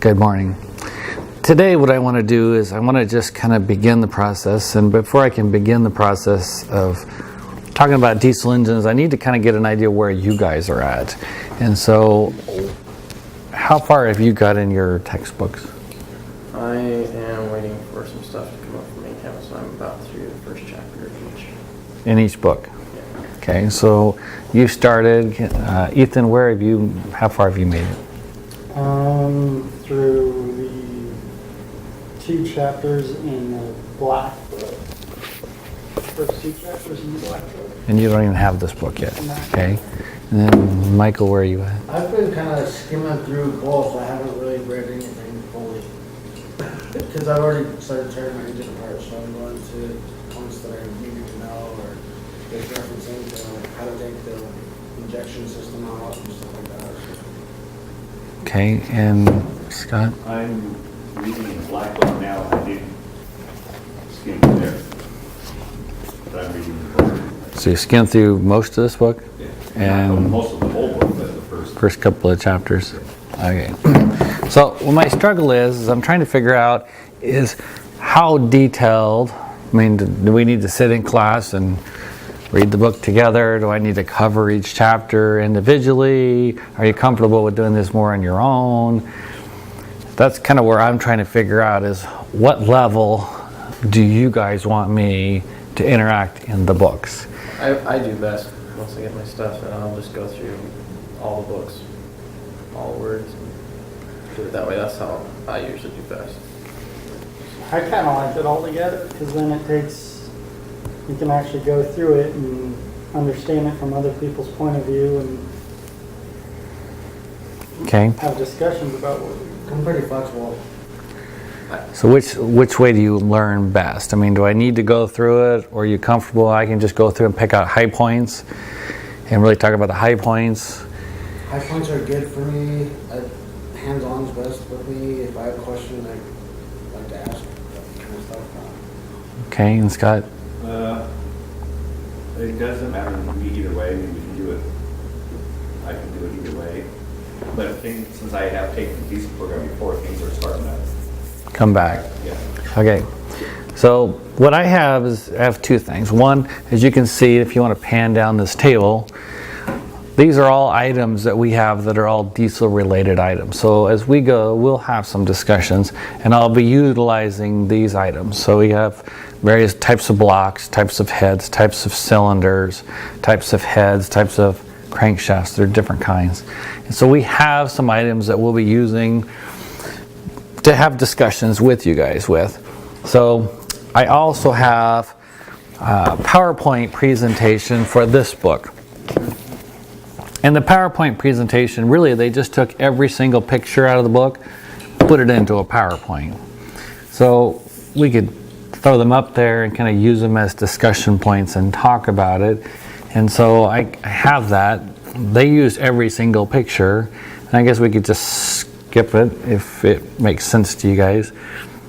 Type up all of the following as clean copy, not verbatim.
Good morning. Today what I want to do is I want to just kind of begin the process, and before I can begin the process of talking about diesel engines, I need to kind of get an idea where you guys are at. And so how far have you got in your textbooks? I am waiting for some stuff to come up from ACAM, so I'm about through the first chapter of each. In each book? Yeah. Okay, so you started, Ethan, how far have you made it? Through the 2 chapters in the black book. First 2 chapters in the black book. And you don't even have this book yet, No. okay? And then Michael, where are you at? I've been kind of skimming through both. I haven't really read anything fully. Because I've already started tearing my engine apart, so I'm going to points that I needed to know, or just referencing to like how to take the injection system out and stuff like that. Okay, and Scott? I'm reading the black book now. I did skim through there, but I'm reading the book. So you skimmed through most of this book? Yeah. And most of the whole book, but the first couple of chapters? Okay. So what my struggle is I'm trying to figure out is how detailed, I mean, do we need to sit in class and read the book together? Do I need to cover each chapter individually? Are you comfortable with doing this more on your own? That's kind of where I'm trying to figure out is what level do you guys want me to interact in the books? I do best once I get my stuff, and I'll just go through all the books, all the words, and do it that way. That's how I usually do best. I kind of like it all together because then you can actually go through it and understand it from other people's point of view and Okay. have discussions about what I'm pretty flexible. So which way do you learn best? I mean, do I need to go through it, or are you comfortable I can just go through and pick out high points and really talk about the high points? High points are good for me. Hands-on is best with me. If I have a question, I like to ask that kind of stuff. Okay, and Scott? It doesn't matter to me either way. I mean, we can do it. I can do it either way. But since I have taken the diesel program before, things are starting to Come back. yeah. Okay, so what I have is I have 2 things. One, as you can see, if you want to pan down this table, these are all items that we have that are all diesel related items. So as we go, we'll have some discussions, and I'll be utilizing these items. So we have various types of blocks, types of heads, types of cylinders, types of heads, types of crankshafts. They're different kinds. And so we have some items that we'll be using to have discussions with you guys with. So I also have a PowerPoint presentation for this book. And the PowerPoint presentation, really they just took every single picture out of the book, put it into a PowerPoint. So we could throw them up there and kind of use them as discussion points and talk about it. And so I have that. They used every single picture, and I guess we could just skip it if it makes sense to you guys.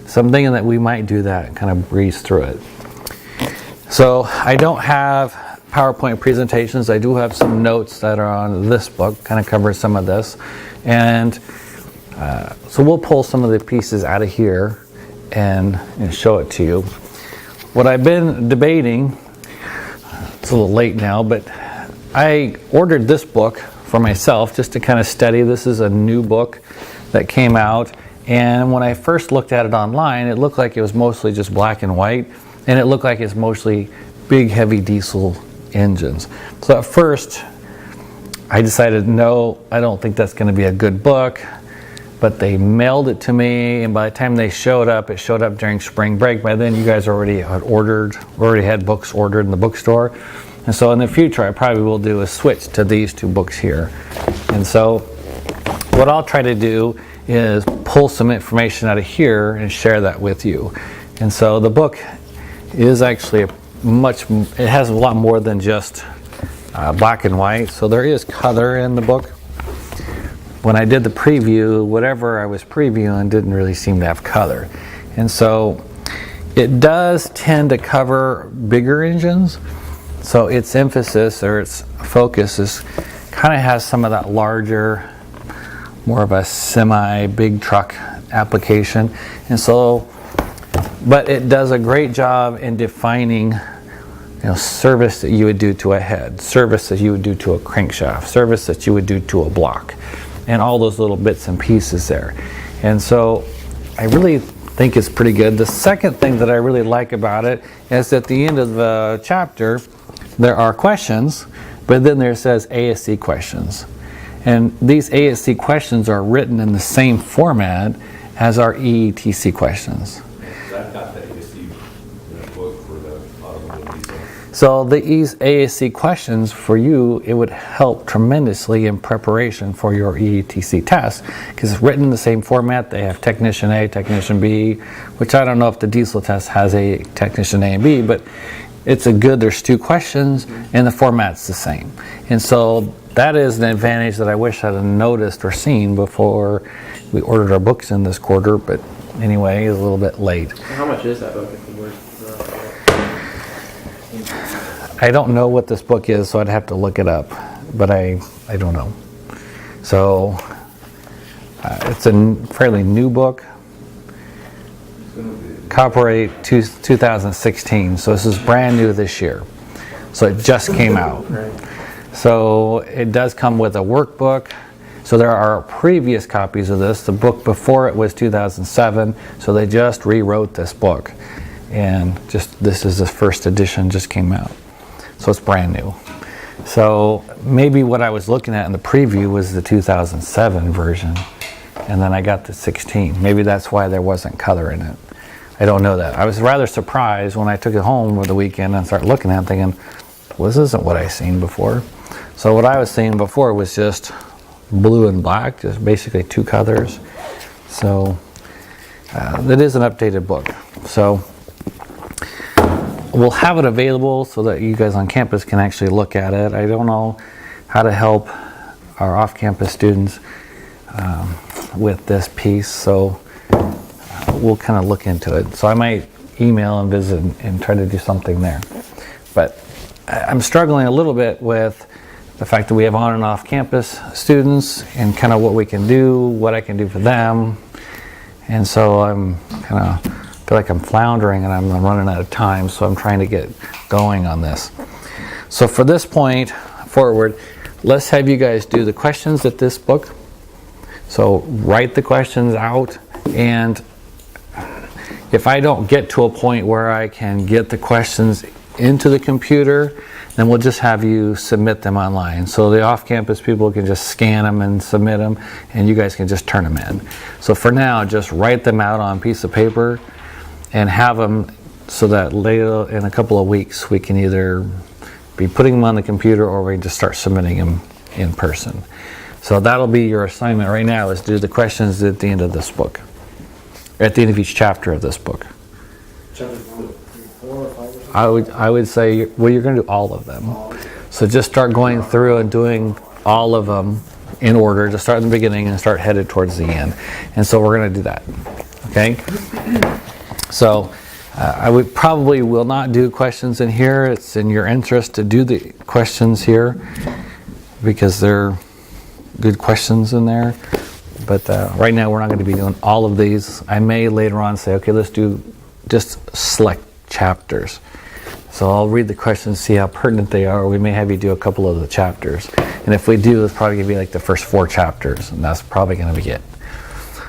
So I'm thinking that we might do that and kind of breeze through it. So I don't have PowerPoint presentations. I do have some notes that are on this book, kind of cover some of this. And so we'll pull some of the pieces out of here and show it to you. What I've been debating, it's a little late now, but I ordered this book for myself just to kind of study. This is a new book that came out, and when I first looked at it online, it looked like it was mostly just black and white, and it looked like it's mostly big heavy diesel engines. So at first I decided no, I don't think that's going to be a good book, but they mailed it to me, and by the time they showed up, it showed up during spring break. By then you guys already had books ordered in the bookstore. And so in the future, I probably will do a switch to these 2 books here. And so what I'll try to do is pull some information out of here and share that with you. And so the book is actually it has a lot more than just black and white. So there is color in the book. When I did the preview, whatever I was previewing didn't really seem to have color. And so it does tend to cover bigger engines. So its emphasis or its focus is kind of has some of that larger more of a semi big truck application. And so, but it does a great job in defining, service that you would do to a head, service that you would do to a crankshaft, service that you would do to a block, and all those little bits and pieces there. And so I really think it's pretty good. The second thing that I really like about it is at the end of the chapter, there are questions, but then there says ASC questions. And these ASC questions are written in the same format as our EETC questions. I've got the ASC book for the automobile diesel. So these ASC questions for you, it would help tremendously in preparation for your EETC test, because it's written in the same format. They have Technician A, Technician B, which I don't know if the diesel test has a Technician A and B, but there's 2 questions and the format's the same. And so that is an advantage that I wish I'd have noticed or seen before we ordered our books in this quarter, but anyway, it's a little bit late. How much is that book if you were? I don't know what this book is, so I'd have to look it up, but I don't know. So it's a fairly new book, copyright 2016, so this is brand new this year. So it just came out. Right. So it does come with a workbook. So there are previous copies of this. The book before it was 2007, so they just rewrote this book. And this is the first edition, just came out. So it's brand new. So maybe what I was looking at in the preview was the 2007 version, and then I got the 16. Maybe that's why there wasn't color in it. I don't know that. I was rather surprised when I took it home over the weekend and started looking at it thinking, well, this isn't what I've seen before. So what I was seeing before was just blue and black, just basically 2 colors. So that is an updated book. So we'll have it available so that you guys on campus can actually look at it. I don't know how to help our off-campus students with this piece, so we'll kind of look into it. So I might email and visit and try to do something there. But I'm struggling a little bit with the fact that we have on and off campus students and kind of what we can do, what I can do for them. And so I'm kind of feel like I'm floundering and I'm running out of time, so I'm trying to get going on this. So for this point forward, let's have you guys do the questions at this book. So write the questions out, and if I don't get to a point where I can get the questions into the computer, then we'll just have you submit them online. So the off-campus people can just scan them and submit them, and you guys can just turn them in. So for now, just write them out on a piece of paper and have them so that later in a couple of weeks we can either be putting them on the computer or we can just start submitting them in person. So that'll be your assignment right now, is do the questions at the end of this book, at the end of each chapter of this book. Chapter 4 or 5 or something? I would say, well, you're going to do all of them. So just start going through and doing all of them in order. Just start in the beginning and start headed towards the end. And so we're going to do that. Okay? So I would probably will not do questions in here. It's in your interest to do the questions here because they're good questions in there. But right now we're not going to be doing all of these. I may later on say, okay, let's do just select chapters. So I'll read the questions, see how pertinent they are. Or we may have you do a couple of the chapters. And if we do, it's probably going to be like the first 4 chapters. And that's probably going to be it.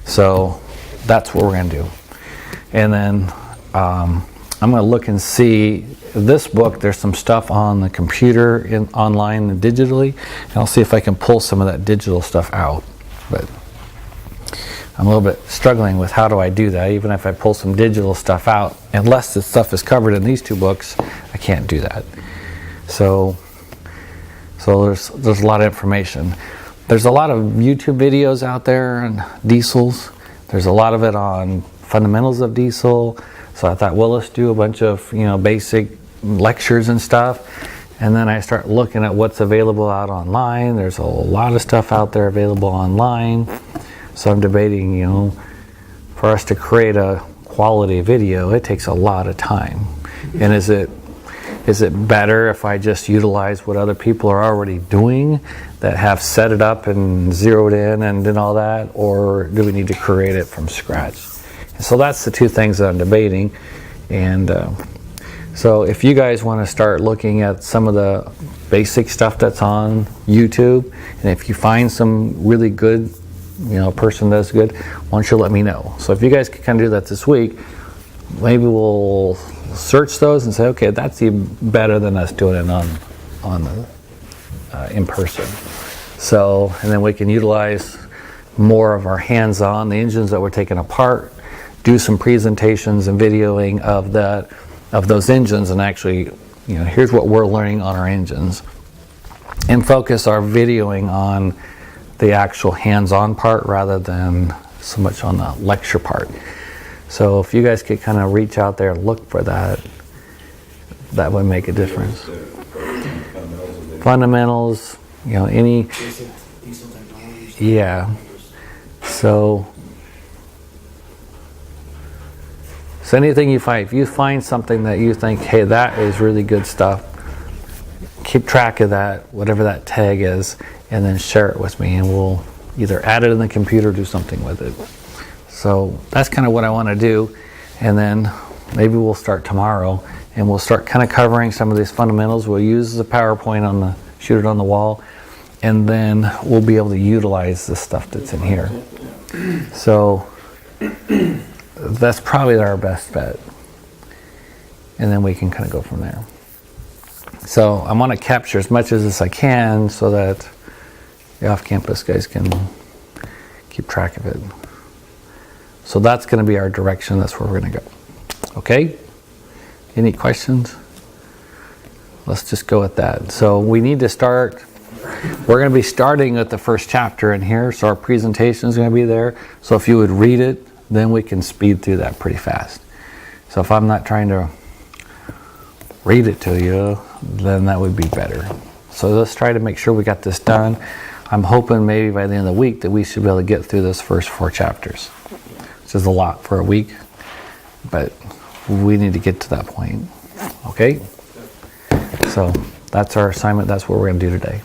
So that's what we're going to do. And then I'm going to look and see this book. There's some stuff on the computer, online and digitally. And I'll see if I can pull some of that digital stuff out. But I'm a little bit struggling with how do I do that. Even if I pull some digital stuff out, unless the stuff is covered in these 2 books, I can't do that. So there's a lot of information. There's a lot of YouTube videos out there on diesels. There's a lot of it on fundamentals of diesel. So I thought, well, let's do a bunch of basic lectures and stuff. And then I start looking at what's available out online. There's a lot of stuff out there available online. So I'm debating, for us to create a quality video, it takes a lot of time. And is it Is it better if I just utilize what other people are already doing that have set it up and zeroed in and did all that, or do we need to create it from scratch? And so that's the two things that I'm debating. And so if you guys want to start looking at some of the basic stuff that's on YouTube, and if you find some really good, person that's good, why don't you let me know? So if you guys can kind of do that this week, maybe we'll search those and say, okay, that's even better than us doing it on the in person. So, and then we can utilize more of our hands-on, the engines that we're taking apart, do some presentations and videoing of those engines, and actually, here's what we're learning on our engines, and focus our videoing on the actual hands-on part rather than so much on the lecture part. So if you guys could kind of reach out there and look for that, that would make a difference. Fundamentals, any, Diesel technology. yeah. So anything you find, if you find something that you think, hey, that is really good stuff, keep track of that, whatever that tag is, and then share it with me, and we'll either add it in the computer or do something with it. So that's kind of what I want to do. And then maybe we'll start tomorrow, and we'll start kind of covering some of these fundamentals. We'll use the PowerPoint shoot it on the wall, and then we'll be able to utilize the stuff that's in here. So that's probably our best bet. And then we can kind of go from there. So I want to capture as much as I can so that the off-campus guys can keep track of it. So that's going to be our direction. That's where we're going to go. Okay? Any questions? Let's just go with that. So we need to start. We're going to be starting at the first chapter in here. So our presentation is going to be there. So if you would read it, then we can speed through that pretty fast. So if I'm not trying to read it to you, then that would be better. So let's try to make sure we got this done. I'm hoping maybe by the end of the week that we should be able to get through this first 4 chapters, which is a lot for a week, but we need to get to that point. Okay? So that's our assignment. That's what we're going to do today.